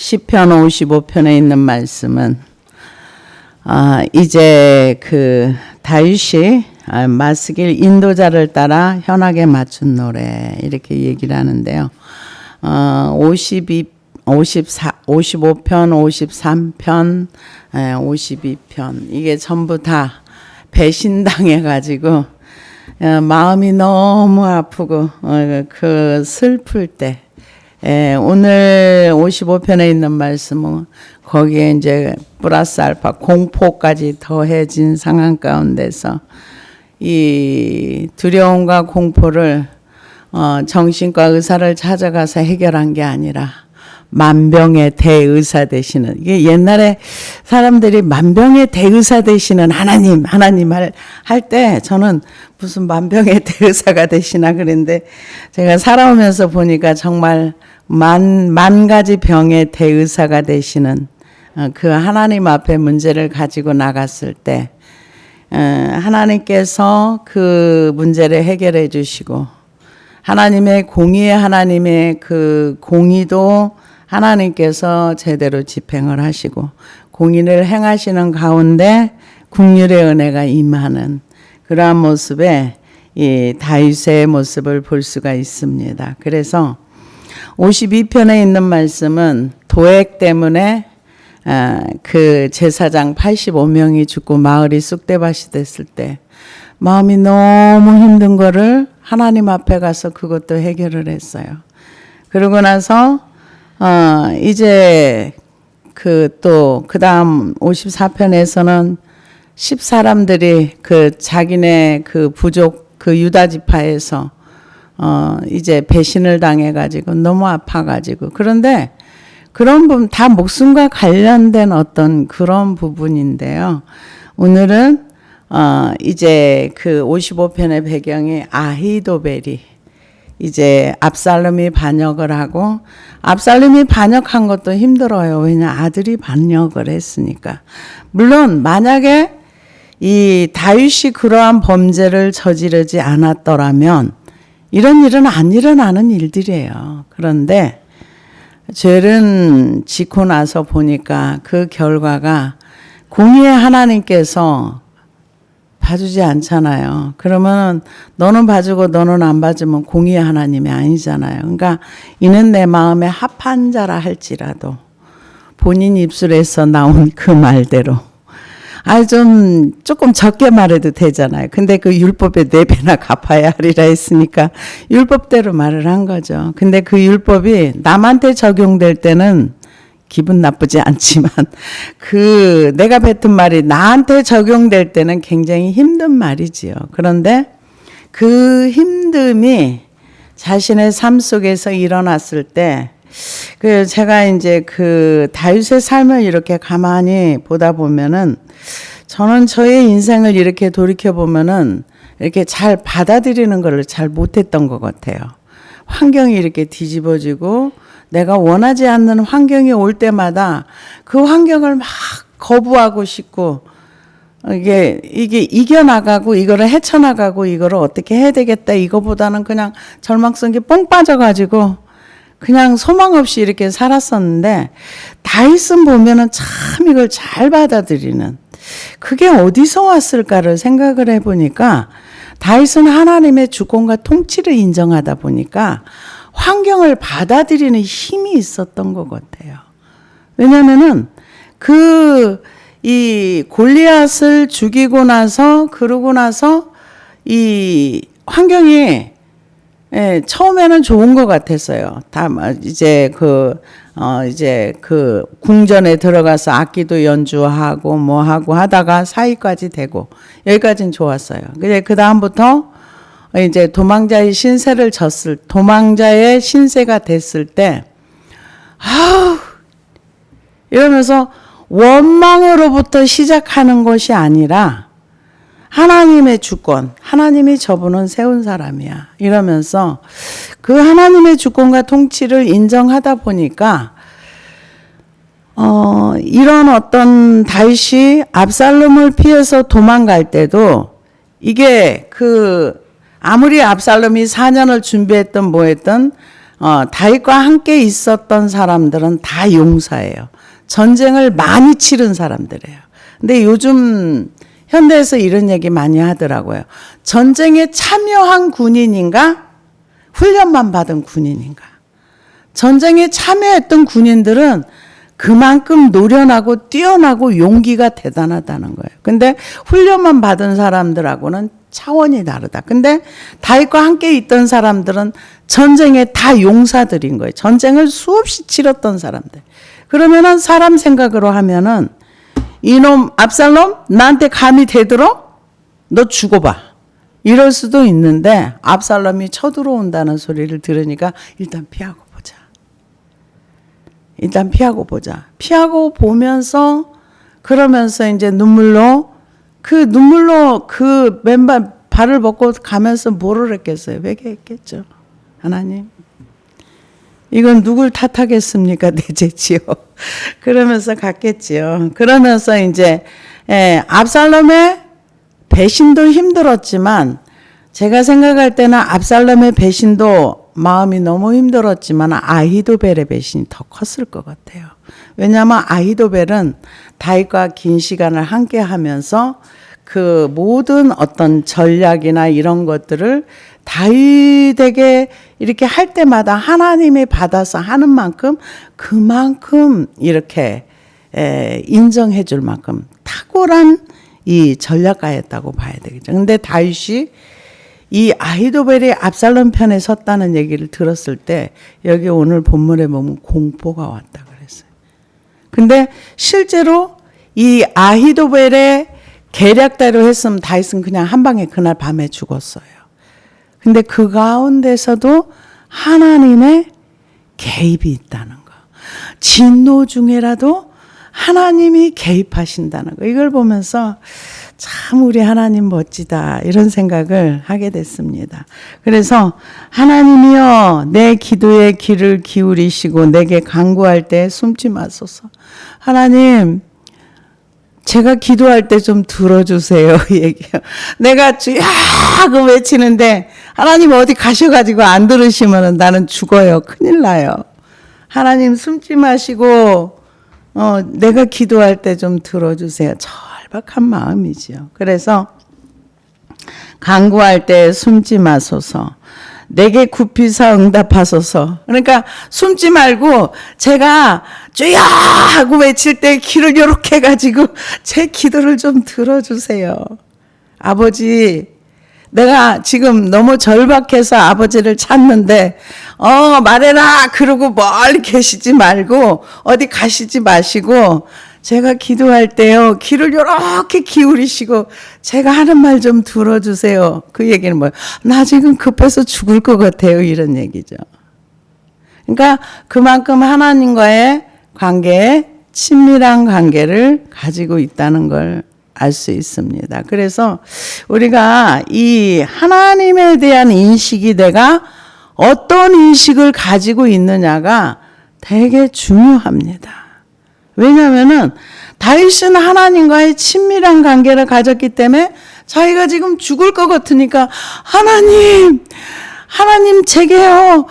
시편 55편에 있는 말씀은 이제 그 다윗이 마스길 인도자를 따라 현악에 맞춘 노래 이렇게 얘기를 하는데요. 55편, 53편, 52편 이게 전부 다 배신당해 가지고 마음이 너무 아프고 그 슬플 때 오늘 55편에 있는 말씀은 거기에 이제 플러스 알파 공포까지 더해진 상황 가운데서 이 두려움과 공포를 정신과 의사를 찾아가서 해결한 게 아니라 만병의 대의사 되시는, 이게 옛날에 사람들이 만병의 대의사 되시는 하나님 할 때 저는 무슨 만병의 대의사가 되시나 그랬는데 제가 살아오면서 보니까 정말 만 가지 병의 대의사가 되시는 그 하나님 앞에 문제를 가지고 나갔을 때 하나님께서 그 문제를 해결해 주시고 하나님의 공의의 하나님의 그 공의도 하나님께서 제대로 집행을 하시고 공의를 행하시는 가운데 긍휼의 은혜가 임하는 그러한 모습에 이 다윗의 모습을 볼 수가 있습니다. 그래서 52편에 있는 말씀은 도액 때문에 그 제사장 85명이 죽고 마을이 쑥대밭이 됐을 때 마음이 너무 힘든 거를 하나님 앞에 가서 그것도 해결을 했어요. 그러고 나서 이제 그 다음 54편에서는 10사람들이 그 자기네 그 부족 그 유다 지파에서 이제 배신을 당해가지고 너무 아파가지고 그런데 그런 부분 다 목숨과 관련된 어떤 그런 부분인데요. 오늘은 이제 그 55편의 배경이 아히도벨이 이제 압살롬이 반역을 하고 압살롬이 반역한 것도 힘들어요. 왜냐 아들이 반역을 했으니까. 물론 만약에 이 다윗이 그러한 범죄를 저지르지 않았더라면 이런 일은 안 일어나는 일들이에요. 그런데 죄를 짓고 나서 보니까 그 결과가 공의의 하나님께서 봐주지 않잖아요. 그러면 너는 봐주고 너는 안 봐주면 공의의 하나님이 아니잖아요. 그러니까 이는 내 마음에 합한 자라 할지라도 본인 입술에서 나온 그 말대로 조금 적게 말해도 되잖아요. 근데 그 율법에 4배나 갚아야 하리라 했으니까 율법대로 말을 한 거죠. 근데 그 율법이 남한테 적용될 때는 기분 나쁘지 않지만 그 내가 뱉은 말이 나한테 적용될 때는 굉장히 힘든 말이지요. 그런데 그 힘듦이 자신의 삶 속에서 일어났을 때 그 제가 이제 그 다윗의 삶을 이렇게 가만히 보다 보면은 저는 저의 인생을 이렇게 돌이켜 보면은 이렇게 잘 받아들이는 걸 잘 못했던 것 같아요. 환경이 이렇게 뒤집어지고 내가 원하지 않는 환경이 올 때마다 그 환경을 막 거부하고 싶고 이게 이겨나가고 이거를 헤쳐나가고 이거를 어떻게 해야 되겠다 이거보다는 그냥 절망성이 뽕 빠져가지고 그냥 소망 없이 이렇게 살았었는데 다윗은 보면은 참 이걸 잘 받아들이는 그게 어디서 왔을까를 생각을 해보니까 다윗은 하나님의 주권과 통치를 인정하다 보니까 환경을 받아들이는 힘이 있었던 것 같아요. 왜냐면은 이 골리앗을 죽이고 나서 그러고 나서 이 환경이 처음에는 좋은 것 같았어요. 다 이제 이제 그 궁전에 들어가서 악기도 연주하고 뭐 하고 하다가 사위까지 되고 여기까지는 좋았어요. 근데 그 다음부터 이제 도망자의 신세가 됐을 때, 이러면서 원망으로부터 시작하는 것이 아니라 하나님의 주권, 하나님이 저분은 세운 사람이야. 이러면서 그 하나님의 주권과 통치를 인정하다 보니까, 이런 어떤 다윗이 압살롬을 피해서 도망갈 때도 이게 아무리 압살롬이 4년을 준비했던 뭐했던 다윗과 함께 있었던 사람들은 다 용사예요. 전쟁을 많이 치른 사람들이에요. 근데 요즘 현대에서 이런 얘기 많이 하더라고요. 전쟁에 참여한 군인인가? 훈련만 받은 군인인가? 전쟁에 참여했던 군인들은 그만큼 노련하고 뛰어나고 용기가 대단하다는 거예요. 근데 훈련만 받은 사람들하고는 차원이 다르다. 근데 다윗과 함께 있던 사람들은 전쟁에 다 용사들인 거예요. 전쟁을 수없이 치렀던 사람들. 그러면은 사람 생각으로 하면은 이놈 압살롬 나한테 감히 대들어? 너 죽어봐. 이럴 수도 있는데 압살롬이 쳐들어온다는 소리를 들으니까 일단 피하고 보자. 일단 피하고 보자. 피하고 보면서 그러면서 이제 눈물로 그 맨발 발을 벗고 가면서 뭐를 했겠어요? 회개했겠죠. 하나님, 이건 누굴 탓하겠습니까? 내 죄지요. 그러면서 갔겠지요. 그러면서 이제 압살롬의 배신도 힘들었지만 제가 생각할 때는 압살롬의 배신도 마음이 너무 힘들었지만 아히도벨의 배신이 더 컸을 것 같아요. 왜냐하면 아히도벨은 다윗과 긴 시간을 함께 하면서 그 모든 어떤 전략이나 이런 것들을 다윗에게 이렇게 할 때마다 하나님이 받아서 하는 만큼 그만큼 이렇게 인정해 줄 만큼 탁월한 이 전략가였다고 봐야 되겠죠. 근데 다윗이 이 아히도벨이 압살롬 편에 섰다는 얘기를 들었을 때 여기 오늘 본문에 보면 공포가 왔다 그랬어요. 근데 실제로 이 아히도벨의 계략대로 했으면 다윗은 그냥 한 방에 그날 밤에 죽었어요. 근데 그 가운데서도 하나님의 개입이 있다는 거. 진노 중에라도 하나님이 개입하신다는 거. 이걸 보면서 참 우리 하나님 멋지다 이런 생각을 하게 됐습니다. 그래서 하나님이여 내 기도에 귀를 기울이시고 내게 간구할 때 숨지 마소서. 하나님 제가 기도할 때 좀 들어주세요. 얘기요. 내가 주야 하고 외치는데 하나님 어디 가셔가지고 안 들으시면 나는 죽어요. 큰일 나요. 하나님 숨지 마시고 내가 기도할 때 좀 들어주세요. 절박한 마음이지요. 그래서 간구할 때 숨지 마소서. 내게 굽히사 응답하소서. 그러니까 숨지 말고 제가 주야 하고 외칠 때 귀를 요렇게 해가지고 제 기도를 좀 들어주세요. 아버지, 내가 지금 너무 절박해서 아버지를 찾는데 말해라 그러고 멀리 계시지 말고 어디 가시지 마시고 제가 기도할 때요 귀를 요렇게 기울이시고 제가 하는 말 좀 들어주세요. 그 얘기는 뭐예요? 나 지금 급해서 죽을 것 같아요. 이런 얘기죠. 그러니까 그만큼 하나님과의 관계에 친밀한 관계를 가지고 있다는 걸 알 수 있습니다. 그래서 우리가 이 하나님에 대한 인식이 내가 어떤 인식을 가지고 있느냐가 되게 중요합니다. 왜냐하면은 다윗은 하나님과의 친밀한 관계를 가졌기 때문에 자기가 지금 죽을 것 같으니까 하나님 제게요.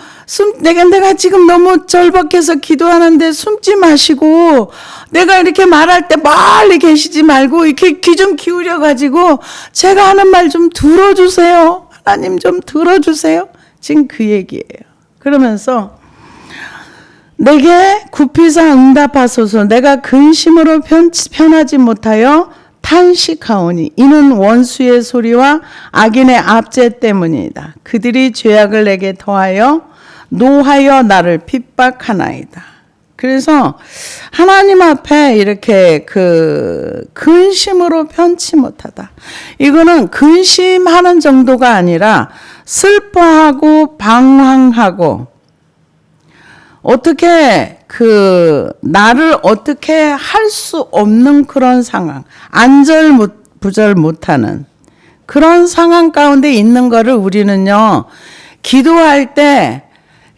내가 지금 너무 절박해서 기도하는데 숨지 마시고 내가 이렇게 말할 때 멀리 계시지 말고 이렇게 귀 좀 기울여 가지고 제가 하는 말 좀 들어주세요. 하나님 좀 들어주세요. 지금 그 얘기예요. 그러면서 내게 굽히사 응답하소서. 내가 근심으로 편하지 못하여 탄식하오니 이는 원수의 소리와 악인의 압제 때문이다. 그들이 죄악을 내게 더하여 노하여 나를 핍박하나이다. 그래서 하나님 앞에 이렇게 근심으로 편치 못하다. 이거는 근심하는 정도가 아니라 슬퍼하고 방황하고 어떻게 나를 어떻게 할 수 없는 그런 상황, 안절부절 못하는 그런 상황 가운데 있는 거를 우리는요, 기도할 때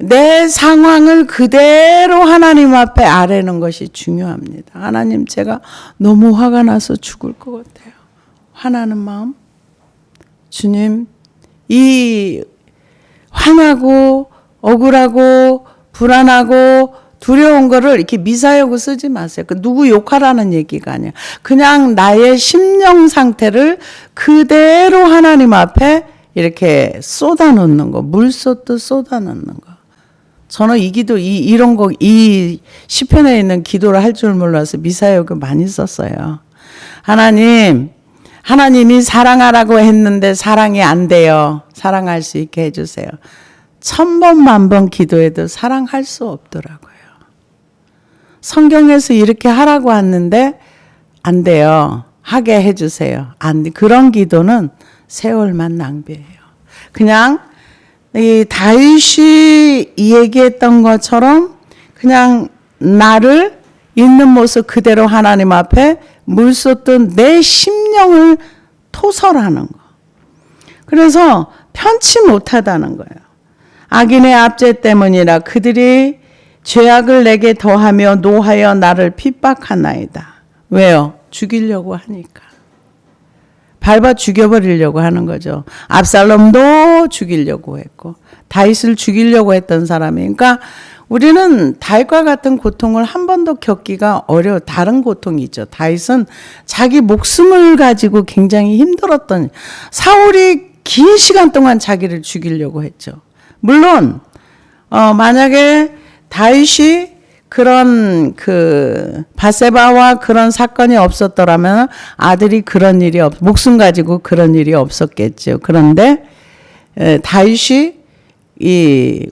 내 상황을 그대로 하나님 앞에 아뢰는 것이 중요합니다. 하나님, 제가 너무 화가 나서 죽을 것 같아요. 화나는 마음. 주님, 이 화나고 억울하고 불안하고 두려운 거를 이렇게 미사여구 쓰지 마세요. 그 누구 욕하라는 얘기가 아니야. 그냥 나의 심령 상태를 그대로 하나님 앞에 이렇게 쏟아놓는 거. 물 쏟듯 쏟아놓는 거. 저는 이 기도, 이런 거, 이 시편에 있는 기도를 할 줄 몰라서 미사여구 많이 썼어요. 하나님이 사랑하라고 했는데 사랑이 안 돼요. 사랑할 수 있게 해주세요. 1000번, 10,000번 기도해도 사랑할 수 없더라고요. 성경에서 이렇게 하라고 하는데 안 돼요. 하게 해주세요. 안 돼. 그런 기도는 세월만 낭비해요. 그냥 이 다윗이 얘기했던 것처럼 그냥 나를 있는 모습 그대로 하나님 앞에 물 쏟던 내 심령을 토설하는 거. 그래서 편치 못하다는 거예요. 악인의 압제 때문이라 그들이 죄악을 내게 더하며 노하여 나를 핍박하나이다. 왜요? 죽이려고 하니까. 밟아 죽여버리려고 하는 거죠. 압살롬도 죽이려고 했고 다윗을 죽이려고 했던 사람이. 그러니까 우리는 다윗과 같은 고통을 한 번도 겪기가 어려워. 다른 고통이 있죠. 다윗은 자기 목숨을 가지고 굉장히 힘들었던, 사울이 긴 시간 동안 자기를 죽이려고 했죠. 물론 만약에 다윗이 그런 바세바와 그런 사건이 없었더라면 아들이 그런 일이 목숨 가지고 그런 일이 없었겠죠. 그런데 다윗이 이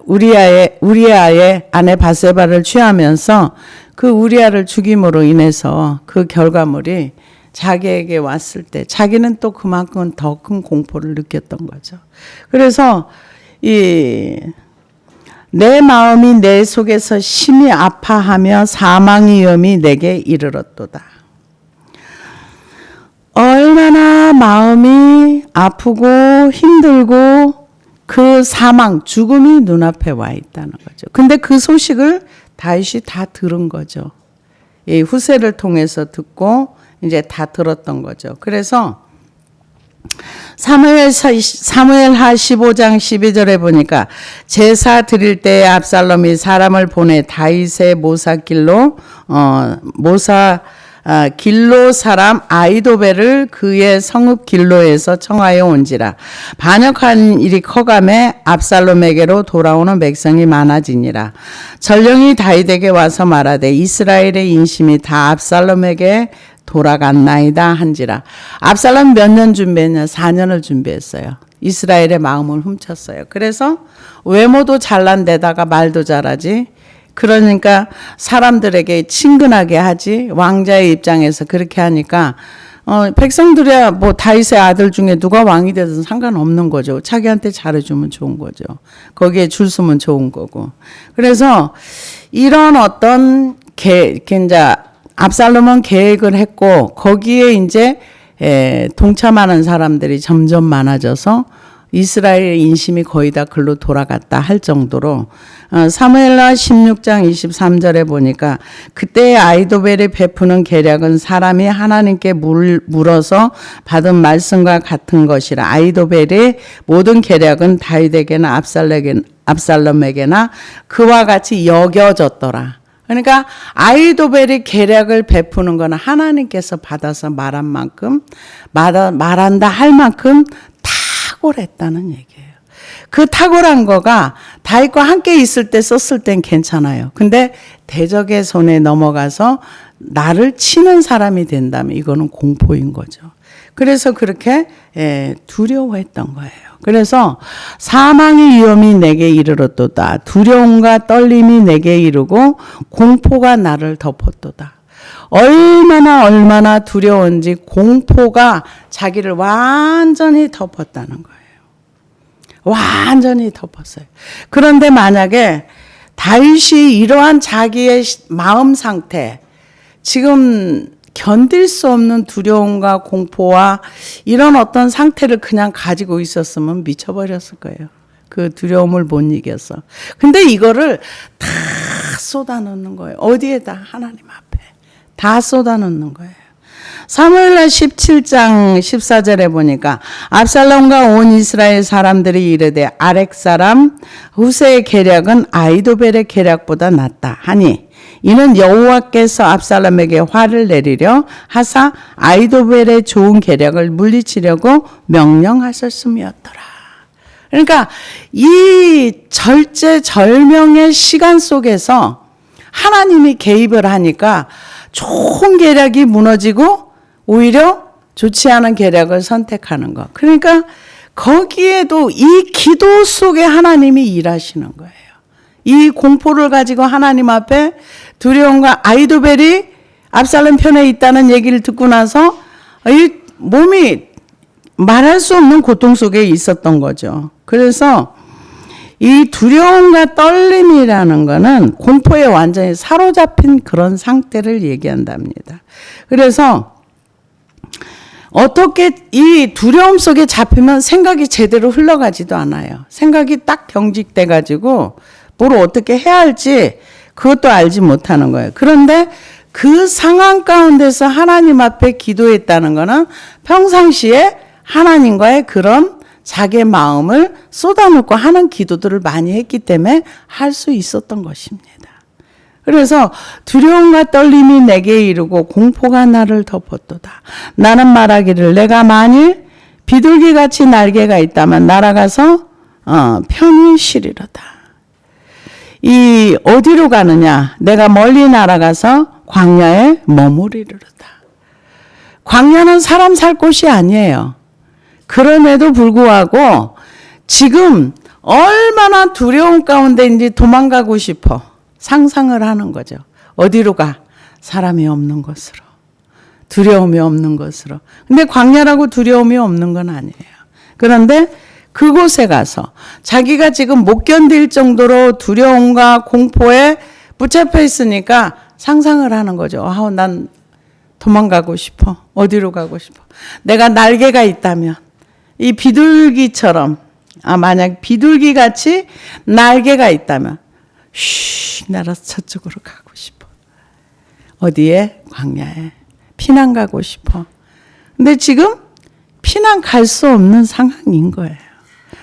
우리아의 아내 바세바를 취하면서 그 우리아를 죽임으로 인해서 그 결과물이 자기에게 왔을 때 자기는 또 그만큼 더 큰 공포를 느꼈던 거죠. 그래서 내 마음이 내 속에서 심히 아파하며 사망의 위험이 내게 이르렀도다. 얼마나 마음이 아프고 힘들고 그 사망, 죽음이 눈앞에 와 있다는 거죠. 근데 그 소식을 다윗이 다 들은 거죠. 이 후세를 통해서 듣고 이제 다 들었던 거죠. 그래서 사무엘하 15장 12절에 보니까 제사 드릴 때에 압살롬이 사람을 보내 다윗의 길로 사람 아이도벨을 그의 성읍 길로에서 청하여 온지라. 반역한 일이 커가매 압살롬에게로 돌아오는 백성이 많아지니라. 전령이 다윗에게 와서 말하되 이스라엘의 인심이 다 압살롬에게 돌아갔나이다 한지라. 압살롬 몇 년 준비했냐? 4년을 준비했어요. 이스라엘의 마음을 훔쳤어요. 그래서 외모도 잘난 데다가 말도 잘하지. 그러니까 사람들에게 친근하게 하지. 왕자의 입장에서 그렇게 하니까 백성들이야 뭐 다윗의 아들 중에 누가 왕이 되든 상관없는 거죠. 자기한테 잘해주면 좋은 거죠. 거기에 줄 서면 좋은 거고. 그래서 이런 어떤 압살롬은 계획을 했고 거기에 이제 동참하는 사람들이 점점 많아져서 이스라엘 인심이 거의 다 글로 돌아갔다 할 정도로 사무엘하 16장 23절에 보니까 그때 아이도벨이 베푸는 계략은 사람이 하나님께 물어서 받은 말씀과 같은 것이라. 아이도벨의 모든 계략은 다윗에게나 압살롬에게나 그와 같이 여겨졌더라. 그러니까 아이도벨이 계략을 베푸는 건 하나님께서 받아서 말한 만큼 말한다 할 만큼 탁월했다는 얘기예요. 그 탁월한 거가 다윗과 함께 있을 때 썼을 땐 괜찮아요. 근데 대적의 손에 넘어가서 나를 치는 사람이 된다면 이거는 공포인 거죠. 그래서 그렇게 두려워했던 거예요. 그래서 사망의 위험이 내게 이르렀도다. 두려움과 떨림이 내게 이르고 공포가 나를 덮었도다. 얼마나 두려운지 공포가 자기를 완전히 덮었다는 거예요. 완전히 덮었어요. 그런데 만약에 다윗이 이러한 자기의 마음 상태, 지금 견딜 수 없는 두려움과 공포와 이런 어떤 상태를 그냥 가지고 있었으면 미쳐버렸을 거예요. 그 두려움을 못 이겨서. 근데 이거를 다 쏟아놓는 거예요. 어디에다? 하나님 앞에. 다 쏟아놓는 거예요. 사무엘하 17장 14절에 보니까 압살롬과 온 이스라엘 사람들이 이르되 아렉 사람 후세의 계략은 아히도벨의 계략보다 낫다 하니 이는 여호와께서 압살롬에게 화를 내리려 하사 아히도벨의 좋은 계략을 물리치려고 명령하셨음이었더라. 그러니까 이 절제절명의 시간 속에서 하나님이 개입을 하니까 좋은 계략이 무너지고 오히려 좋지 않은 계략을 선택하는 것. 그러니까 거기에도 이 기도 속에 하나님이 일하시는 거예요. 이 공포를 가지고 하나님 앞에 두려움과 아히도벨이 압살롬 편에 있다는 얘기를 듣고 나서 이 몸이 말할 수 없는 고통 속에 있었던 거죠. 그래서 이 두려움과 떨림이라는 거는 공포에 완전히 사로잡힌 그런 상태를 얘기한답니다. 그래서 어떻게 이 두려움 속에 잡히면 생각이 제대로 흘러가지도 않아요. 생각이 딱 경직돼 가지고 뭘 어떻게 해야 할지 그것도 알지 못하는 거예요. 그런데 그 상황 가운데서 하나님 앞에 기도했다는 거는 평상시에 하나님과의 그런 자기의 마음을 쏟아놓고 하는 기도들을 많이 했기 때문에 할 수 있었던 것입니다. 그래서 두려움과 떨림이 내게 이르고 공포가 나를 덮었도다. 나는 말하기를 내가 만일 비둘기같이 날개가 있다면 날아가서 편히 쉬리로다. 이 어디로 가느냐? 내가 멀리 날아가서 광야에 머무리리로다. 광야는 사람 살 곳이 아니에요. 그럼에도 불구하고 지금 얼마나 두려움 가운데인지 도망가고 싶어 상상을 하는 거죠. 어디로 가? 사람이 없는 곳으로. 두려움이 없는 곳으로. 근데 광야라고 두려움이 없는 건 아니에요. 그런데 그곳에 가서 자기가 지금 못 견딜 정도로 두려움과 공포에 붙잡혀 있으니까 상상을 하는 거죠. 난 도망가고 싶어. 어디로 가고 싶어. 내가 날개가 있다면 이 비둘기처럼 만약 비둘기같이 날개가 있다면 날아서 저쪽으로 가고 싶어. 어디에? 광야에. 피난 가고 싶어. 근데 지금 피난 갈 수 없는 상황인 거예요.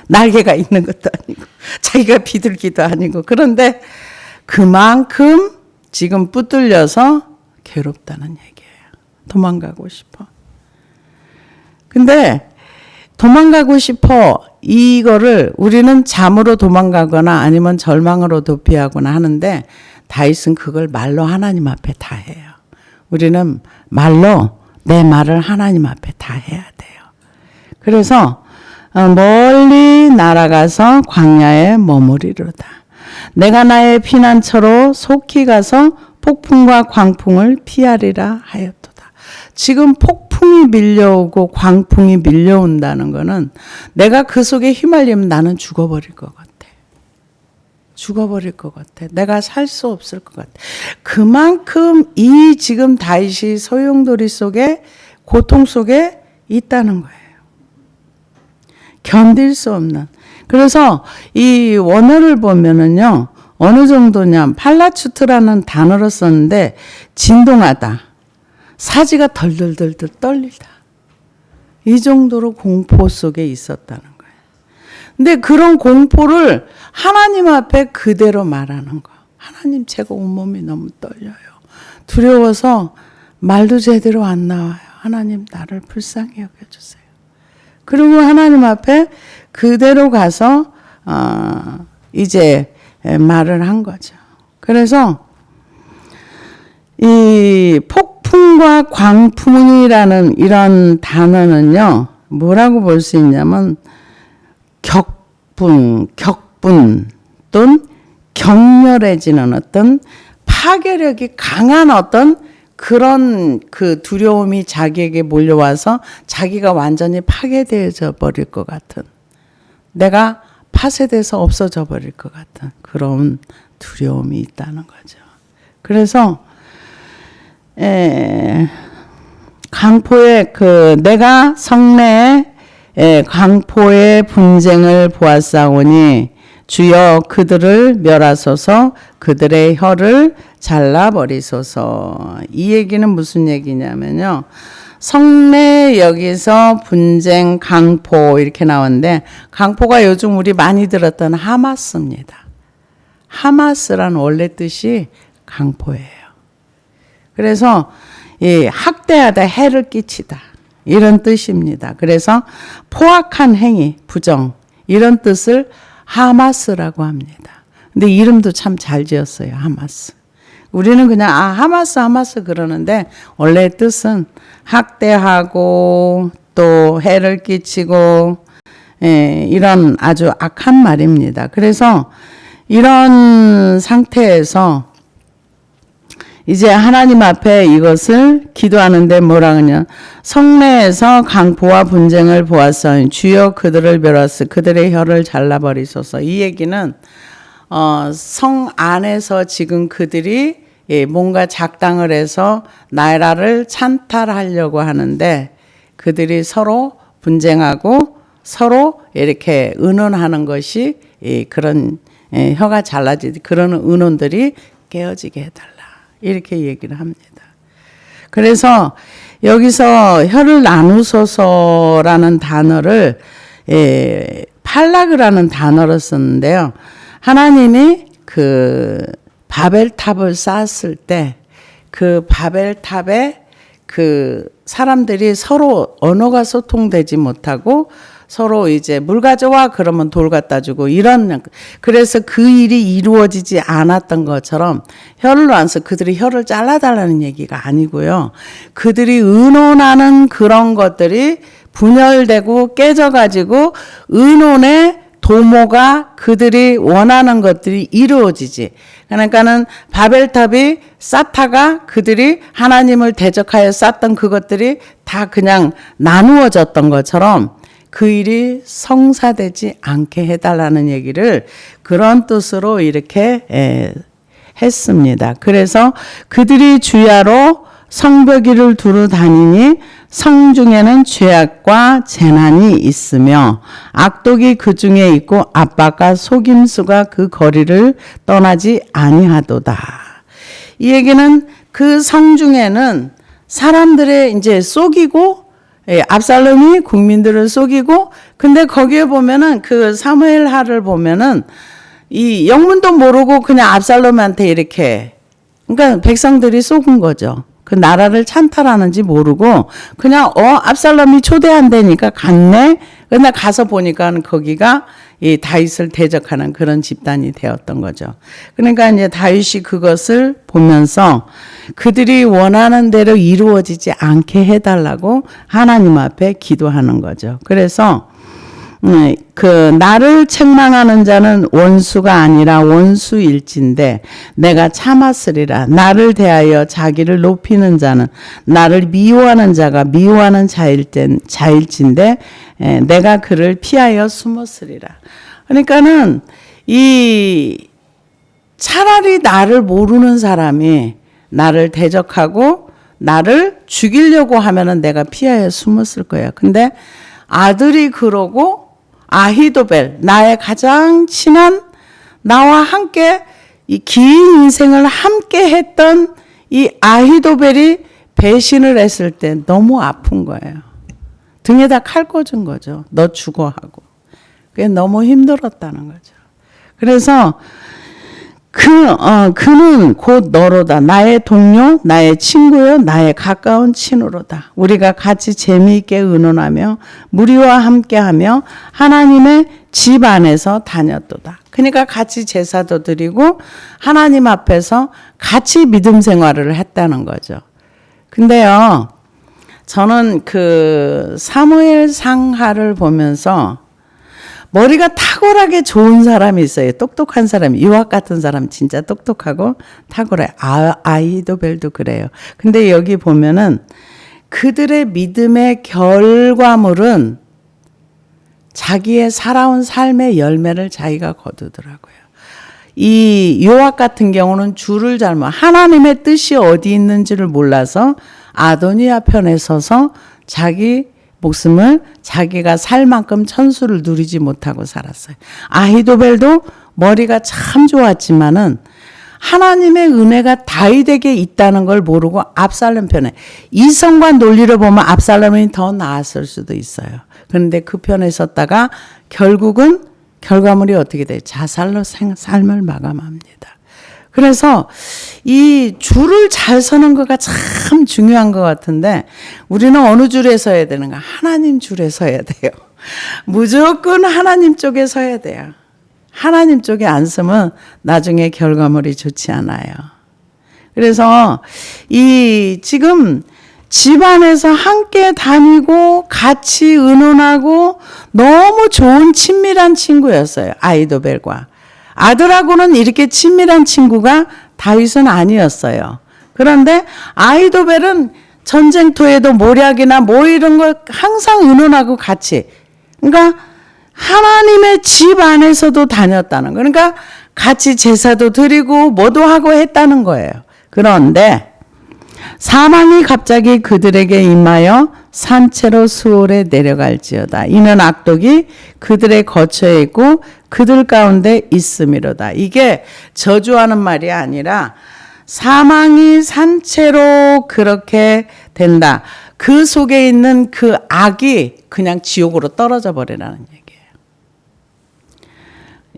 날개가 있는 것도 아니고 자기가 비둘기도 아니고 그런데 그만큼 지금 붙들려서 괴롭다는 얘기예요. 도망가고 싶어. 근데 도망가고 싶어 이거를 우리는 잠으로 도망가거나 아니면 절망으로 도피하거나 하는데 다윗은 그걸 말로 하나님 앞에 다 해요. 우리는 말로 내 말을 하나님 앞에 다 해야 돼요. 그래서 멀리 날아가서 광야에 머무리로다. 내가 나의 피난처로 속히 가서 폭풍과 광풍을 피하리라 하였도다. 지금 폭풍이 밀려오고 광풍이 밀려온다는 거는 내가 그 속에 휘말리면 나는 죽어버릴 것 같아. 죽어버릴 것 같아. 내가 살 수 없을 것 같아. 그만큼 이 지금 다윗이 소용돌이 속에 고통 속에 있다는 거예요. 견딜 수 없는. 그래서 이 원어를 보면은요, 어느 정도냐, 팔라추트라는 단어로 썼는데, 진동하다. 사지가 덜덜덜덜 떨리다. 이 정도로 공포 속에 있었다는 거예요. 근데 그런 공포를 하나님 앞에 그대로 말하는 거. 하나님, 제가 온몸이 너무 떨려요. 두려워서 말도 제대로 안 나와요. 하나님, 나를 불쌍히 여겨주세요. 그리고 하나님 앞에 그대로 가서 이제 말을 한 거죠. 그래서 이 폭풍과 광풍이라는 이런 단어는요, 뭐라고 볼 수 있냐면 격분 또는 격렬해지는 어떤 파괴력이 강한 어떤 그런 그 두려움이 자기에게 몰려와서 자기가 완전히 파괴되어져 버릴 것 같은, 내가 파쇄돼서 없어져 버릴 것 같은 그런 두려움이 있다는 거죠. 그래서 강포의 내가 성내에 강포의 분쟁을 보았사오니 주여 그들을 멸하소서, 그들의 혀를 잘라버리소서. 이 얘기는 무슨 얘기냐면요, 성내 여기서 분쟁 강포 이렇게 나오는데 강포가 요즘 우리 많이 들었던 하마스입니다. 하마스란 원래 뜻이 강포예요. 그래서 이 학대하다 해를 끼치다 이런 뜻입니다. 그래서 포악한 행위, 부정 이런 뜻을 하마스라고 합니다. 근데 이름도 참 잘 지었어요. 하마스. 우리는 그냥 하마스 그러는데 원래 뜻은 학대하고 또 해를 끼치고 이런 아주 악한 말입니다. 그래서 이런 상태에서 이제 하나님 앞에 이것을 기도하는데 뭐라 그러냐. 성내에서 강포와 분쟁을 보았으니 주여 그들을 멸하사 그들의 혀를 잘라버리소서. 이 얘기는 성 안에서 지금 그들이 뭔가 작당을 해서 나라를 찬탈하려고 하는데 그들이 서로 분쟁하고 서로 이렇게 의논하는 것이 그런 혀가 잘라지듯 그런 의논들이 깨어지게 해달라. 이렇게 얘기를 합니다. 그래서 여기서 혀를 나누소서라는 단어를 팔락이라는 단어로 썼는데요. 하나님이 그 바벨탑을 쌓았을 때 그 바벨탑에 그 사람들이 서로 언어가 소통되지 못하고 서로 이제 물 가져와 그러면 돌 갖다 주고 이런 그래서 그 일이 이루어지지 않았던 것처럼 혀를 놔서 그들이 혀를 잘라달라는 얘기가 아니고요. 그들이 의논하는 그런 것들이 분열되고 깨져가지고 의논의 도모가 그들이 원하는 것들이 이루어지지. 그러니까는 바벨탑이 쌓다가 그들이 하나님을 대적하여 쌓던 그것들이 다 그냥 나누어졌던 것처럼 그 일이 성사되지 않게 해달라는 얘기를 그런 뜻으로 이렇게 했습니다. 그래서 그들이 주야로 성벽위를 두루 다니니 성중에는 죄악과 재난이 있으며 악독이 그 중에 있고 압박과 속임수가 그 거리를 떠나지 아니하도다. 이 얘기는 그 성중에는 사람들의 이제 속이고 압살롬이 국민들을 속이고 근데 거기에 보면은 그 사무엘 하를 보면은 이 영문도 모르고 그냥 압살롬한테 이렇게 그러니까 백성들이 속은 거죠. 그 나라를 찬탈하는지 모르고 그냥 압살롬이 초대한다니까 갔네. 근데 가서 보니까 거기가 이 다윗을 대적하는 그런 집단이 되었던 거죠. 그러니까 이제 다윗이 그것을 보면서 그들이 원하는 대로 이루어지지 않게 해달라고 하나님 앞에 기도하는 거죠. 그래서 그 나를 책망하는 자는 원수가 아니라 원수일진데 내가 참았으리라. 나를 대하여 자기를 높이는 자는 나를 미워하는 자가 미워하는 자일진데 내가 그를 피하여 숨었으리라. 그러니까는 이 차라리 나를 모르는 사람이 나를 대적하고 나를 죽이려고 하면은 내가 피하여 숨었을 거야. 근데 아들이 그러고 아히도벨 나의 가장 친한 나와 함께 이 긴 인생을 함께 했던 이 아히도벨이 배신을 했을 때 너무 아픈 거예요. 등에다 칼 꽂은 거죠. 너 죽어 하고. 그게 너무 힘들었다는 거죠. 그래서 그는 곧 너로다. 나의 동료, 나의 친구요, 나의 가까운 친구로다. 우리가 같이 재미있게 의논하며 무리와 함께하며 하나님의 집 안에서 다녔도다. 그러니까 같이 제사도 드리고 하나님 앞에서 같이 믿음 생활을 했다는 거죠. 근데요, 저는 그 사무엘 상하를 보면서 머리가 탁월하게 좋은 사람이 있어요. 똑똑한 사람이. 유학 같은 사람 진짜 똑똑하고 탁월해. 아히도벨도 그래요. 근데 여기 보면은 그들의 믿음의 결과물은 자기의 살아온 삶의 열매를 자기가 거두더라고요. 이 요압 같은 경우는 주를 잘못 하나님의 뜻이 어디 있는지를 몰라서 아도니아 편에 서서 자기 목숨을 자기가 살 만큼 천수를 누리지 못하고 살았어요. 아히도벨도 머리가 참 좋았지만은 하나님의 은혜가 다윗에게 있다는 걸 모르고 압살롬 편에, 이성과 논리로 보면 압살롬이 더 나았을 수도 있어요. 그런데 그 편에 섰다가 결국은 결과물이 어떻게 돼요? 자살로 삶을 마감합니다. 그래서 이 줄을 잘 서는 거가 참 중요한 것 같은데, 우리는 어느 줄에 서야 되는가? 하나님 줄에 서야 돼요. 무조건 하나님 쪽에 서야 돼요. 하나님 쪽에 안 서면 나중에 결과물이 좋지 않아요. 그래서 지금 집안에서 함께 다니고 같이 의논하고 너무 좋은 친밀한 친구였어요. 아이도벨과. 아들하고는 이렇게 친밀한 친구가 다윗은 아니었어요. 그런데 아이도벨은 전쟁터에도 모략이나 뭐 이런 거 항상 의논하고 같이. 그러니까 하나님의 집 안에서도 다녔다는 거. 그러니까 같이 제사도 드리고 뭐도 하고 했다는 거예요. 그런데 사망이 갑자기 그들에게 임하여 산채로 수월에 내려갈지어다. 이는 악독이 그들의 거처에 있고 그들 가운데 있음이로다. 이게 저주하는 말이 아니라 사망이 산채로 그렇게 된다. 그 속에 있는 그 악이 그냥 지옥으로 떨어져 버리라는 얘기예요.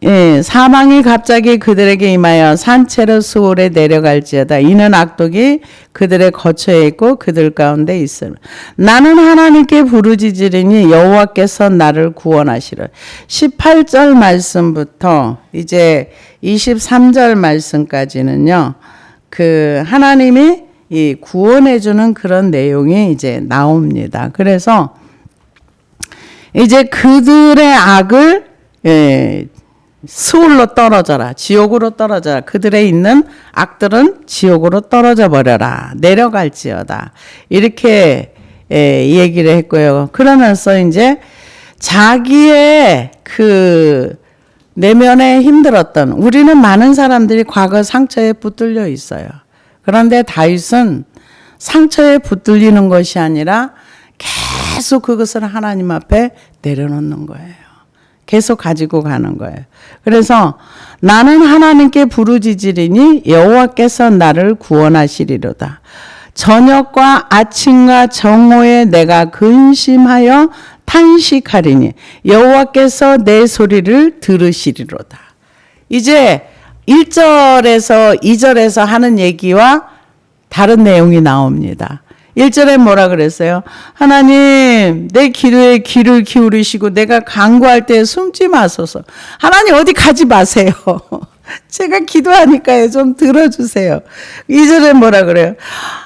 예, 사망이 갑자기 그들에게 임하여 산채로 수월에 내려갈지어다. 이는 악독이 그들의 거처에 있고 그들 가운데 있음. 나는 하나님께 부르짖으리니 여호와께서 나를 구원하시리라. 18절 말씀부터 이제 23절 말씀까지는요. 그 하나님이 이 구원해 주는 그런 내용이 이제 나옵니다. 그래서 이제 그들의 악을 수월로 떨어져라. 지옥으로 떨어져라. 그들의 있는 악들은 지옥으로 떨어져 버려라. 내려갈지어다. 이렇게 얘기를 했고요. 그러면서 이제 자기의 그 내면에 힘들었던, 우리는 많은 사람들이 과거 상처에 붙들려 있어요. 그런데 다윗은 상처에 붙들리는 것이 아니라 계속 그것을 하나님 앞에 내려놓는 거예요. 계속 가지고 가는 거예요. 그래서 나는 하나님께 부르짖으리니 여호와께서 나를 구원하시리로다. 저녁과 아침과 정오에 내가 근심하여 탄식하리니 여호와께서 내 소리를 들으시리로다. 이제 1절에서 2절에서 하는 얘기와 다른 내용이 나옵니다. 1절에 뭐라 그랬어요? 하나님, 내 기도에 귀를 기울이시고 내가 간구할 때 숨지 마소서. 하나님 어디 가지 마세요. 제가 기도하니까요. 좀 들어주세요. 2절에 뭐라 그래요?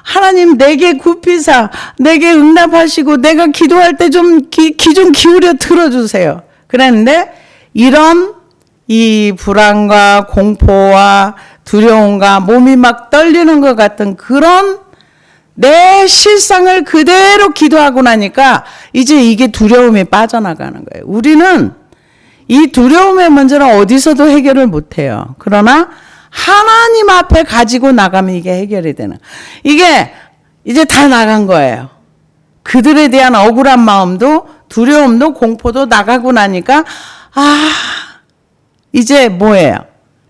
하나님 내게 굽히사 내게 응답하시고 내가 기도할 때 좀 귀 좀 기울여 들어주세요. 그랬는데 이런 이 불안과 공포와 두려움과 몸이 막 떨리는 것 같은 그런 내 실상을 그대로 기도하고 나니까 이제 이게 두려움이 빠져나가는 거예요. 우리는 이 두려움의 문제는 어디서도 해결을 못해요. 그러나 하나님 앞에 가지고 나가면 이게 해결이 되는. 이게 이제 다 나간 거예요. 그들에 대한 억울한 마음도 두려움도 공포도 나가고 나니까 이제 뭐예요?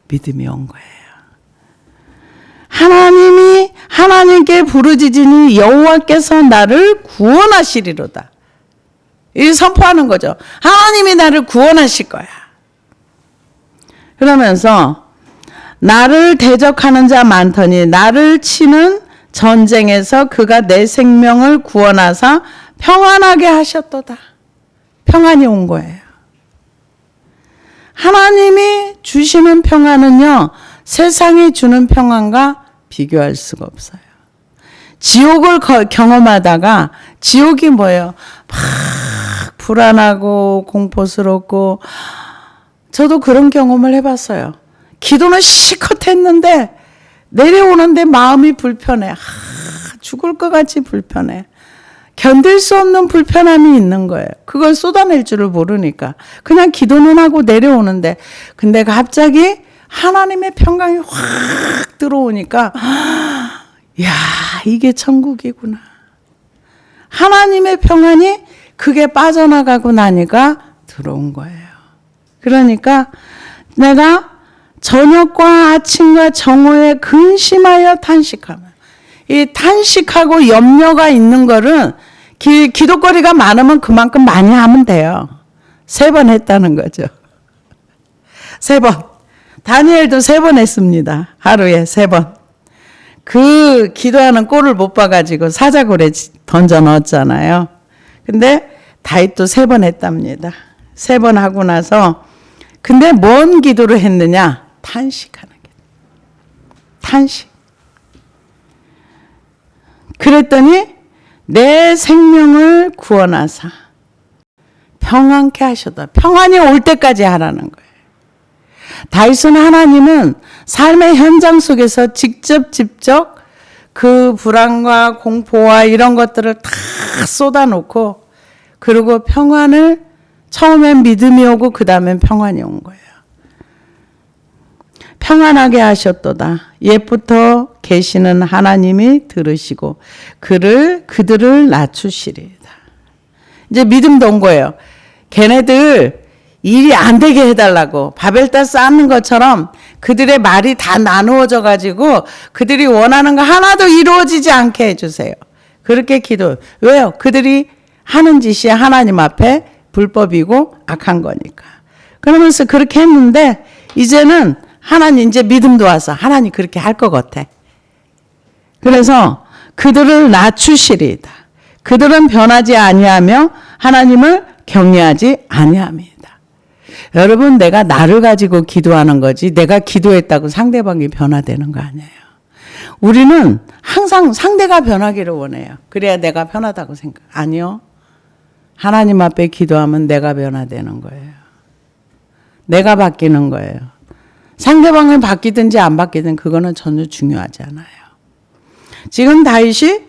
믿음이 온 거예요. 하나님께 부르짖으니 여호와께서 나를 구원하시리로다. 이 선포하는 거죠. 하나님이 나를 구원하실 거야. 그러면서 나를 대적하는 자 많더니 나를 치는 전쟁에서 그가 내 생명을 구원하사 평안하게 하셨도다. 평안이 온 거예요. 하나님이 주시는 평안은요, 세상이 주는 평안과 비교할 수가 없어요. 지옥을 경험하다가, 지옥이 뭐예요? 막 불안하고 공포스럽고, 저도 그런 경험을 해봤어요. 기도는 실컷 했는데 내려오는데 마음이 불편해. 죽을 것 같이 불편해. 견딜 수 없는 불편함이 있는 거예요. 그걸 쏟아낼 줄을 모르니까. 그냥 기도는 하고 내려오는데, 근데 갑자기 하나님의 평강이 확 들어오니까, 야, 이게 천국이구나. 하나님의 평안이 그게 빠져나가고 나니까 들어온 거예요. 그러니까 내가 저녁과 아침과 정오에 근심하여 탄식하며. 이 탄식하고 염려가 있는 거는 기도거리가 많으면 그만큼 많이 하면 돼요. 3번 했다는 거죠. 3번. 다니엘도 3번 했습니다. 하루에 3번. 그 기도하는 꼴을 못 봐가지고 사자굴에 던져 넣었잖아요. 근데 다윗도 3번 했답니다. 3번 하고 나서 근데 뭔 기도를 했느냐? 탄식하는 기도. 탄식. 그랬더니 내 생명을 구원하사 평안케 하셔다. 평안이 올 때까지 하라는 거예요. 다윗은 하나님은 삶의 현장 속에서 직접 그 불안과 공포와 이런 것들을 다 쏟아놓고 그리고 평안을 처음엔 믿음이 오고 그 다음엔 평안이 온 거예요. 평안하게 하셨도다. 옛부터 계시는 하나님이 들으시고 그들을 낮추시리이다. 이제 믿음도 온 거예요. 걔네들 일이 안 되게 해달라고 바벨탑 쌓는 것처럼 그들의 말이 다 나누어져 가지고 그들이 원하는 거 하나도 이루어지지 않게 해주세요. 그렇게 기도. 왜요? 그들이 하는 짓이 하나님 앞에 불법이고 악한 거니까. 그러면서 그렇게 했는데 이제는 하나님 이제 믿음도 와서 하나님 그렇게 할 것 같아. 그래서 그들을 낮추시리이다. 그들은 변하지 아니하며 하나님을 경외하지 아니함이다. 여러분, 내가 나를 가지고 기도하는 거지 내가 기도했다고 상대방이 변화되는 거 아니에요. 우리는 항상 상대가 변하기를 원해요. 그래야 내가 변하다고 생각. 아니요. 하나님 앞에 기도하면 내가 변화되는 거예요. 내가 바뀌는 거예요. 상대방이 바뀌든지 안 바뀌든 그거는 전혀 중요하지 않아요. 지금 다윗이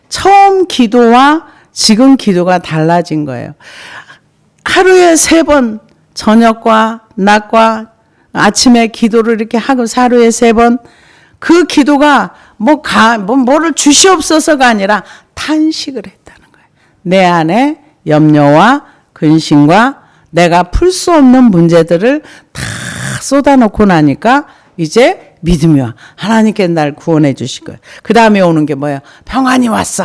처음 기도와 지금 기도가 달라진 거예요. 하루에 3번 저녁과 낮과 아침에 기도를 이렇게 하고 하루에 3번 그 기도가 뭐를 주시옵소서가 아니라 탄식을 했다는 거예요. 내 안에 염려와 근심과 내가 풀 수 없는 문제들을 다 쏟아놓고 나니까 이제 믿음이 와. 하나님께 날 구원해 주실 거예요. 그 다음에 오는 게 뭐예요? 평안이 왔어.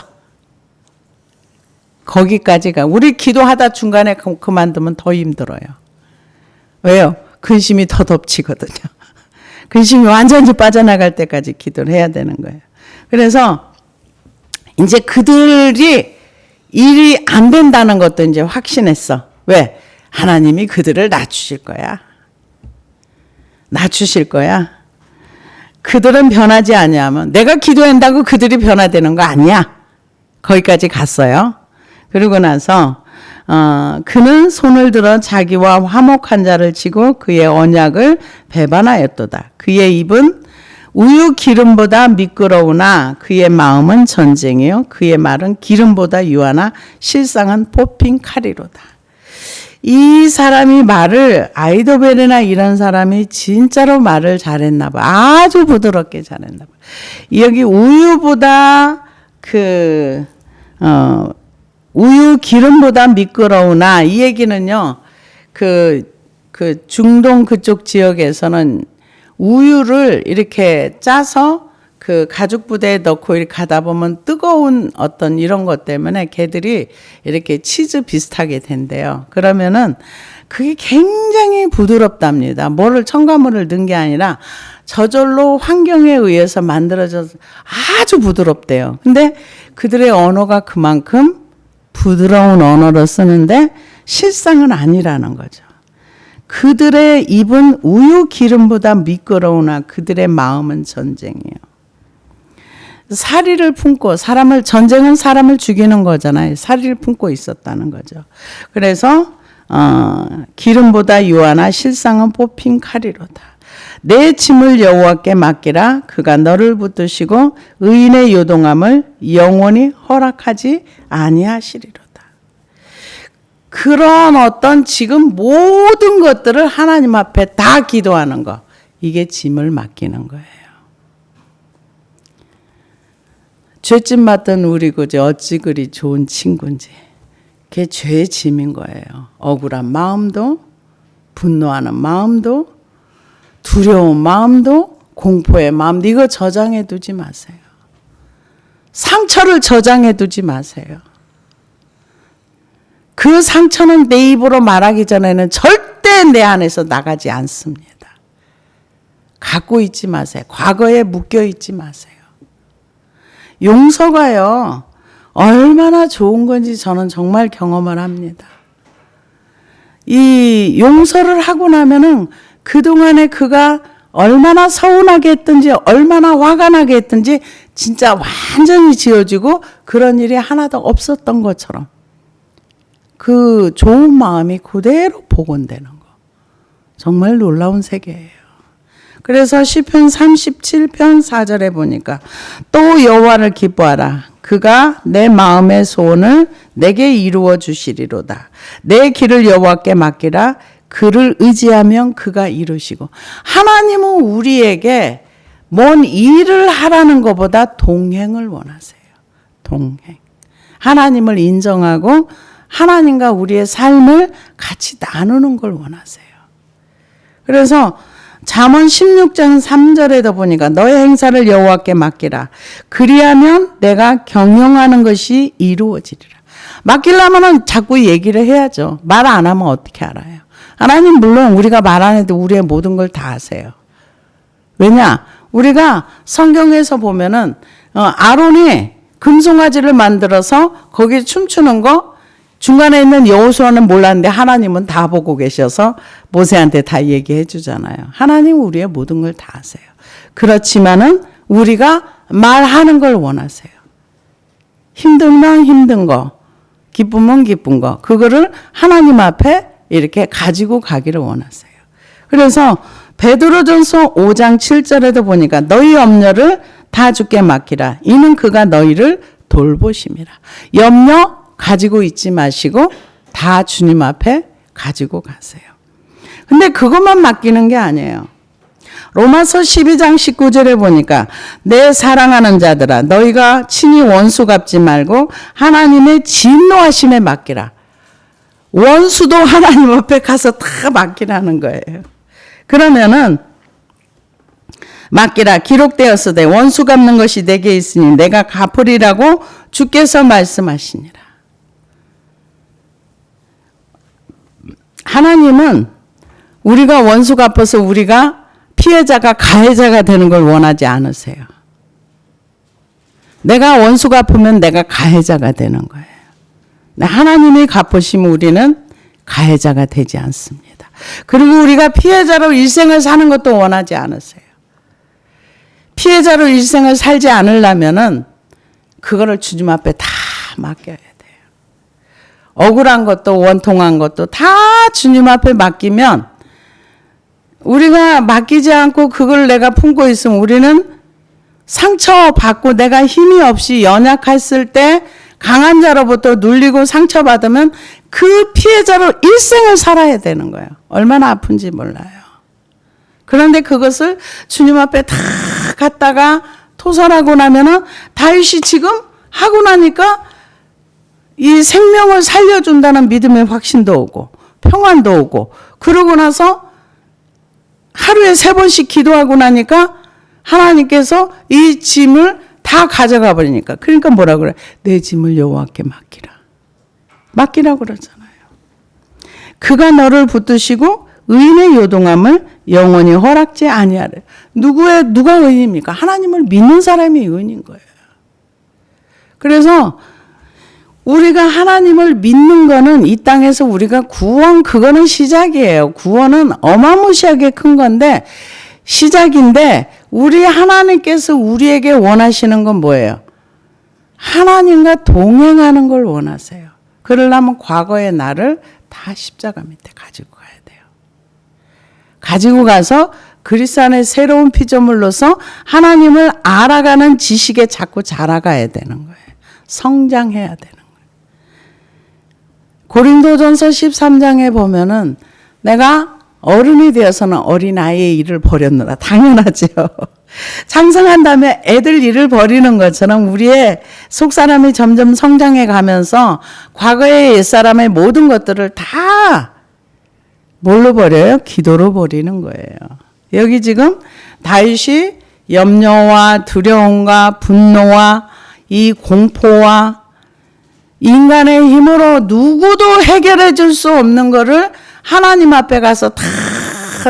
거기까지가. 우리 기도하다 중간에 그만두면 더 힘들어요. 왜요? 근심이 더 덮치거든요. 근심이 완전히 빠져나갈 때까지 기도를 해야 되는 거예요. 그래서 이제 그들이 일이 안 된다는 것도 이제 확신했어. 왜? 하나님이 그들을 낮추실 거야. 낮추실 거야. 그들은 변하지 아니하면 내가 기도한다고 그들이 변화되는 거 아니야. 거기까지 갔어요. 그러고 나서 그는 손을 들어 자기와 화목한 자를 치고 그의 언약을 배반하였도다. 그의 입은 우유 기름보다 미끄러우나 그의 마음은 전쟁이요 그의 말은 기름보다 유하나 실상은 뽑힌 칼이로다. 이 사람이 말을 아이도벨이나 이런 사람이 진짜로 말을 잘했나 봐. 아주 부드럽게 잘했나 봐. 여기 우유보다 우유 기름보다 미끄러우나 이 얘기는요. 그 중동 그쪽 지역에서는 우유를 이렇게 짜서 그 가죽 부대에 넣고 이렇게 가다 보면 뜨거운 어떤 이런 것 때문에 개들이 이렇게 치즈 비슷하게 된대요. 그러면은 그게 굉장히 부드럽답니다. 첨가물을 넣은 게 아니라 저절로 환경에 의해서 만들어져서 아주 부드럽대요. 근데 그들의 언어가 그만큼 부드러운 언어로 쓰는데 실상은 아니라는 거죠. 그들의 입은 우유 기름보다 미끄러우나 그들의 마음은 전쟁이에요. 사리를 품고 전쟁은 사람을 죽이는 거잖아요. 사리를 품고 있었다는 거죠. 그래서 기름보다 유하나 실상은 뽑힌 칼이로다. 내 짐을 여호와께 맡기라. 그가 너를 붙드시고 의인의 요동함을 영원히 허락하지 아니하시리로다. 그런 어떤 지금 모든 것들을 하나님 앞에 다 기도하는 거. 이게 짐을 맡기는 거예요. 죄짐 맡던 우리 그제 어찌 그리 좋은 친구인지. 그게 죄의 짐인 거예요. 억울한 마음도 분노하는 마음도 두려운 마음도 공포의 마음도 이거 저장해 두지 마세요. 상처를 저장해 두지 마세요. 그 상처는 내 입으로 말하기 전에는 절대 내 안에서 나가지 않습니다. 갖고 있지 마세요. 과거에 묶여 있지 마세요. 용서가요, 얼마나 좋은 건지 저는 정말 경험을 합니다. 이 용서를 하고 나면은 그동안에 그가 얼마나 서운하게 했든지 얼마나 화가 나게 했든지 진짜 완전히 지워지고 그런 일이 하나도 없었던 것처럼 그 좋은 마음이 그대로 복원되는 거. 정말 놀라운 세계예요. 그래서 시편 37편 4절에 보니까 또 여호와를 기뻐하라. 그가 내 마음의 소원을 내게 이루어 주시리로다. 내 길을 여호와께 맡기라. 그를 의지하면 그가 이루시고. 하나님은 우리에게 뭔 일을 하라는 것보다 동행을 원하세요. 동행. 하나님을 인정하고 하나님과 우리의 삶을 같이 나누는 걸 원하세요. 그래서 잠언 16장 3절에도 보니까 너의 행사를 여호와께 맡기라. 그리하면 내가 경영하는 것이 이루어지리라. 맡기려면 자꾸 얘기를 해야죠. 말 안 하면 어떻게 알아요? 하나님 물론 우리가 말 안 해도 우리의 모든 걸 다 아세요. 왜냐? 우리가 성경에서 보면은 아론이 금송아지를 만들어서 거기에 춤추는 거 중간에 있는 여호수아는 몰랐는데 하나님은 다 보고 계셔서 모세한테 다 얘기해 주잖아요. 하나님 우리의 모든 걸 다 아세요. 그렇지만은 우리가 말하는 걸 원하세요. 힘들면 힘든 거, 기쁘면 기쁜 거, 그거를 하나님 앞에 이렇게 가지고 가기를 원하세요. 그래서 베드로전서 5장 7절에도 보니까 너희 염려를 다 주께 맡기라. 이는 그가 너희를 돌보심이라. 염려 가지고 있지 마시고 다 주님 앞에 가지고 가세요. 근데 그것만 맡기는 게 아니에요. 로마서 12장 19절에 보니까 내 사랑하는 자들아 너희가 친히 원수 갚지 말고 하나님의 진노하심에 맡기라. 원수도 하나님 앞에 가서 다 맡기라는 거예요. 그러면은 맡기라. 기록되었으되 원수 갚는 것이 내게 있으니 내가 갚으리라고 주께서 말씀하시니라. 하나님은 우리가 원수 갚아서 우리가 피해자가 가해자가 되는 걸 원하지 않으세요. 내가 원수 갚으면 내가 가해자가 되는 거예요. 하나님이 갚으시면 우리는 가해자가 되지 않습니다. 그리고 우리가 피해자로 일생을 사는 것도 원하지 않으세요. 피해자로 일생을 살지 않으려면은 그거를 주님 앞에 다 맡겨야 돼요. 억울한 것도 원통한 것도 다 주님 앞에 맡기면 우리가 맡기지 않고 그걸 내가 품고 있으면 우리는 상처받고 내가 힘이 없이 연약했을 때 강한 자로부터 눌리고 상처받으면 그 피해자로 일생을 살아야 되는 거예요. 얼마나 아픈지 몰라요. 그런데 그것을 주님 앞에 다 갖다가 토설하고 나면은 다윗이 지금 하고 나니까 이 생명을 살려준다는 믿음의 확신도 오고 평안도 오고 그러고 나서 하루에 3번씩 기도하고 나니까 하나님께서 이 짐을 다 가져가 버리니까 그러니까 뭐라 그래? 내 짐을 여호와께 맡기라. 맡기라고 그러잖아요. 그가 너를 붙드시고 의인의 요동함을 영원히 허락지 아니하래. 누가 의인입니까? 하나님을 믿는 사람이 의인인 거예요. 그래서 우리가 하나님을 믿는 거는 이 땅에서 우리가 구원 그거는 시작이에요. 구원은 어마무시하게 큰 건데 시작인데 우리 하나님께서 우리에게 원하시는 건 뭐예요? 하나님과 동행하는 걸 원하세요. 그러려면 과거의 나를 다 십자가 밑에 가지고 가야 돼요. 가지고 가서 그리스도 안에 새로운 피조물로서 하나님을 알아가는 지식에 자꾸 자라가야 되는 거예요. 성장해야 되는 거예요. 고린도전서 13장에 보면은 내가 어른이 되어서는 어린아이의 일을 버렸노라. 당연하죠. 장성한 다음에 애들 일을 버리는 것처럼 우리의 속사람이 점점 성장해 가면서 과거의 옛사람의 모든 것들을 다 뭘로 버려요? 기도로 버리는 거예요. 여기 지금 다윗이 염려와 두려움과 분노와 이 공포와 인간의 힘으로 누구도 해결해 줄 수 없는 거를 하나님 앞에 가서 다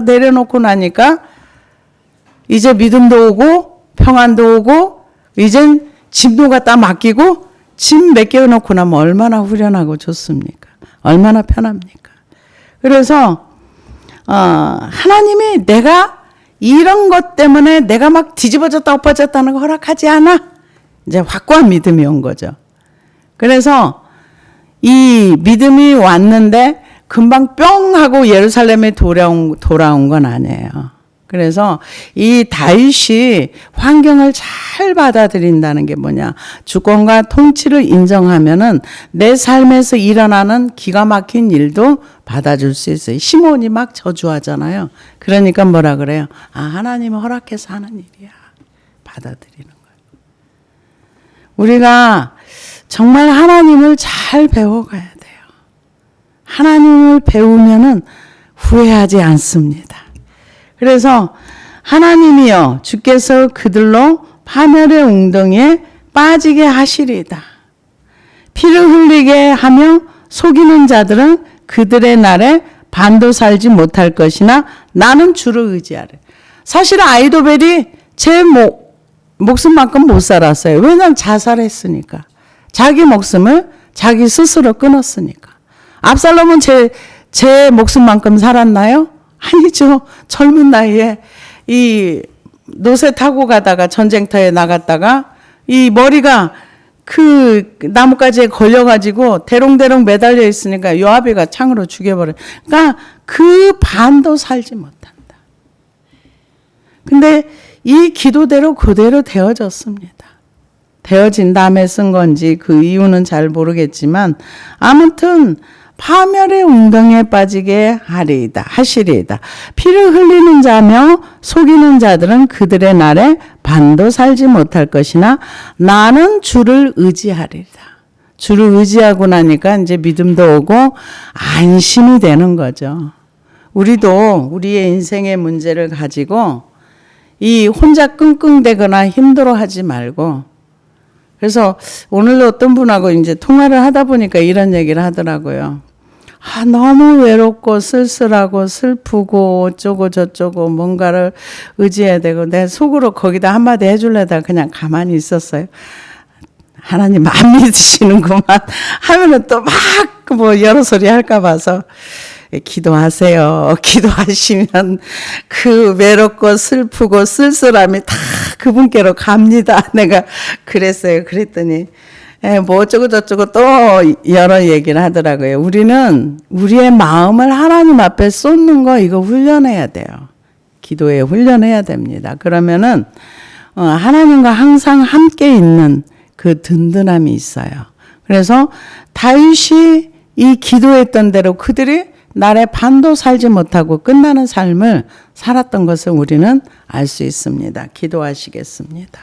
내려놓고 나니까 이제 믿음도 오고 평안도 오고 이젠 짐도 갖다 맡기고 짐 맡겨놓고 나면 얼마나 후련하고 좋습니까? 얼마나 편합니까? 그래서 하나님이 내가 이런 것 때문에 내가 막 뒤집어졌다 엎어졌다는 거 허락하지 않아. 이제 확고한 믿음이 온 거죠. 그래서 이 믿음이 왔는데 금방 뿅 하고 예루살렘에 돌아온 건 아니에요. 그래서 이 다윗이 환경을 잘 받아들인다는 게 뭐냐. 주권과 통치를 인정하면은 내 삶에서 일어나는 기가 막힌 일도 받아줄 수 있어요. 시몬이 막 저주하잖아요. 그러니까 뭐라 그래요? 하나님이 허락해서 하는 일이야. 받아들이는 거예요. 우리가 정말 하나님을 잘 배워가야 돼요. 하나님을 배우면은 후회하지 않습니다. 그래서 하나님이여 주께서 그들로 파멸의 웅덩이에 빠지게 하시리이다. 피를 흘리게 하며 속이는 자들은 그들의 날에 반도 살지 못할 것이나 나는 주를 의지하리. 사실 아이도벨이 제 목숨만큼 못 살았어요. 왜냐하면 자살했으니까. 자기 목숨을 자기 스스로 끊었으니까. 압살롬은 제 목숨만큼 살았나요? 아니죠. 젊은 나이에 이 노새 타고 가다가 전쟁터에 나갔다가 이 머리가 그 나뭇가지에 걸려가지고 대롱대롱 매달려 있으니까 요압이가 창으로 죽여버려요. 그러니까 그 반도 살지 못한다. 근데 이 기도대로 그대로 되어졌습니다. 되어진 다음에 쓴 건지 그 이유는 잘 모르겠지만 아무튼 파멸의 웅덩이에 빠지게 하시리이다. 피를 흘리는 자며 속이는 자들은 그들의 날에 반도 살지 못할 것이나 나는 주를 의지하리라. 주를 의지하고 나니까 이제 믿음도 오고 안심이 되는 거죠. 우리도 우리의 인생의 문제를 가지고 이 혼자 끙끙대거나 힘들어하지 말고 그래서 오늘도 어떤 분하고 이제 통화를 하다 보니까 이런 얘기를 하더라고요. 너무 외롭고 쓸쓸하고 슬프고 어쩌고 저쩌고 뭔가를 의지해야 되고 내 속으로 거기다 한마디 해줄래다가 그냥 가만히 있었어요. 하나님 안 믿으시는구만 하면은 또 막 뭐 여러 소리 할까 봐서 기도하세요. 기도하시면 그 외롭고 슬프고 쓸쓸함이 다 그분께로 갑니다. 내가 그랬어요. 그랬더니 뭐 어쩌고 저쩌고 또 여러 얘기를 하더라고요. 우리는 우리의 마음을 하나님 앞에 쏟는 거 이거 훈련해야 돼요. 기도에 훈련해야 됩니다. 그러면은 하나님과 항상 함께 있는 그 든든함이 있어요. 그래서 다윗이 이 기도했던 대로 그들이 날에 반도 살지 못하고 끝나는 삶을 살았던 것을 우리는 알 수 있습니다. 기도하시겠습니다.